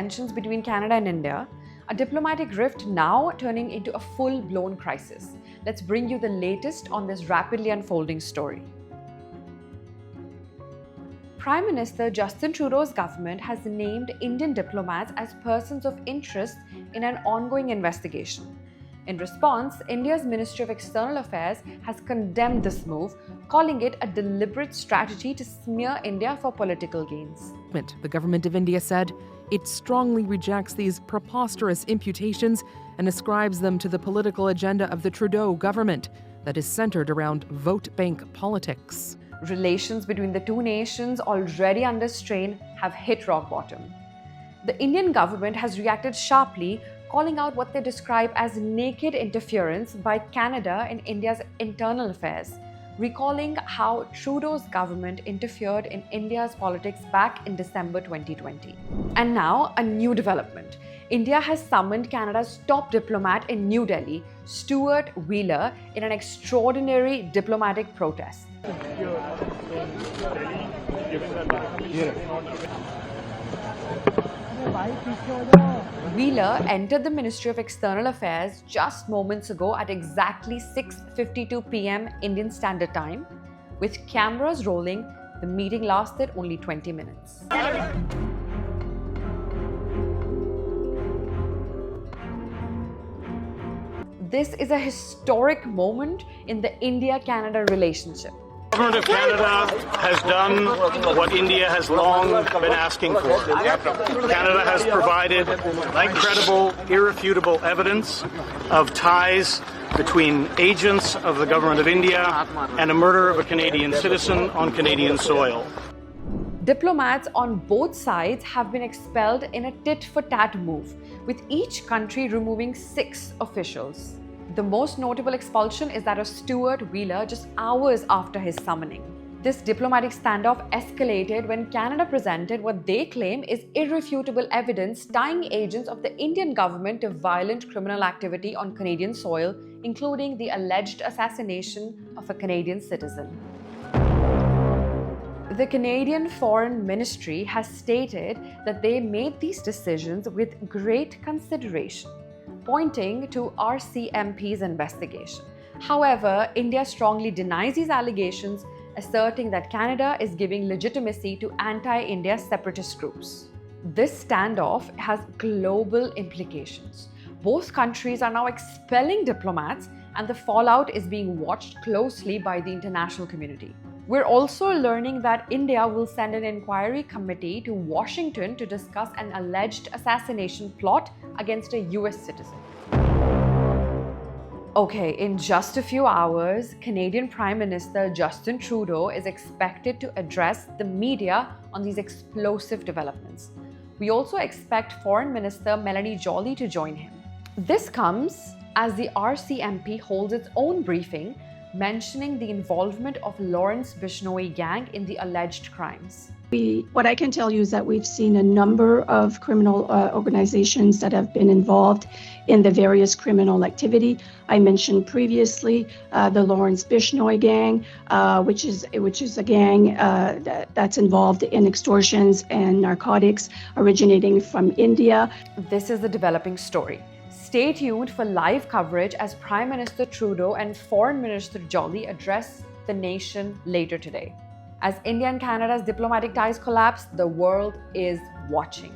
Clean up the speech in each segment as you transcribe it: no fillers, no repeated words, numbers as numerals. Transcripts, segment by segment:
tensions between Canada and India, a diplomatic rift now turning into a full-blown crisis. Let's bring you the latest on this rapidly unfolding story. Prime Minister Justin Trudeau's government has named Indian diplomats as persons of interest in an ongoing investigation. In response, India's Ministry of External Affairs has condemned this move, calling it a deliberate strategy to smear India for political gains. The government of India said it strongly rejects these preposterous imputations and ascribes them to the political agenda of the Trudeau government that is centered around vote bank politics. Relations between the two nations, already under strain, have hit rock bottom. The Indian government has reacted sharply, calling out what they describe as naked interference by Canada in India's internal affairs, recalling how Trudeau's government interfered in India's politics back in December 2020. And now, a new development. India has summoned Canada's top diplomat in New Delhi, Stewart Wheeler, in an extraordinary diplomatic protest. Wheeler entered the Ministry of External Affairs just moments ago at exactly 6:52 p.m. Indian Standard Time. With cameras rolling, the meeting lasted only 20 minutes. This is a historic moment in the India-Canada relationship. The government of Canada has done what India has long been asking for. Canada has provided credible, irrefutable evidence of ties between agents of the government of India and a murder of a Canadian citizen on Canadian soil. Diplomats on both sides have been expelled in a tit-for-tat move, with each country removing 6 officials. The most notable expulsion is that of Stewart Wheeler just hours after his summoning. This diplomatic standoff escalated when Canada presented what they claim is irrefutable evidence tying agents of the Indian government to violent criminal activity on Canadian soil, including the alleged assassination of a Canadian citizen. The Canadian Foreign Ministry has stated that they made these decisions with great consideration, pointing to RCMP's investigation. However, India strongly denies these allegations, asserting that Canada is giving legitimacy to anti-India separatist groups. This standoff has global implications. Both countries are now expelling diplomats, and the fallout is being watched closely by the international community. We're also learning that India will send an inquiry committee to Washington to discuss an alleged assassination plot against a US citizen. Okay, in just a few hours, Canadian Prime Minister Justin Trudeau is expected to address the media on these explosive developments. We also expect Foreign Minister Melanie Joly to join him. This comes as the RCMP holds its own briefing mentioning the involvement of Lawrence Bishnoi gang in the alleged crimes. What I can tell you is that we've seen a number of criminal organizations that have been involved in the various criminal activity. I mentioned previously the Lawrence Bishnoi gang, which is a gang that's involved in extortions and narcotics originating from India. This is the developing story. Stay tuned for live coverage as Prime Minister Trudeau and Foreign Minister Joly address the nation later today. As India and Canada's diplomatic ties collapse, the world is watching.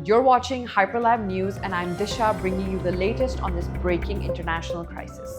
You're watching Hyperlab News, and I'm Disha, bringing you the latest on this breaking international crisis.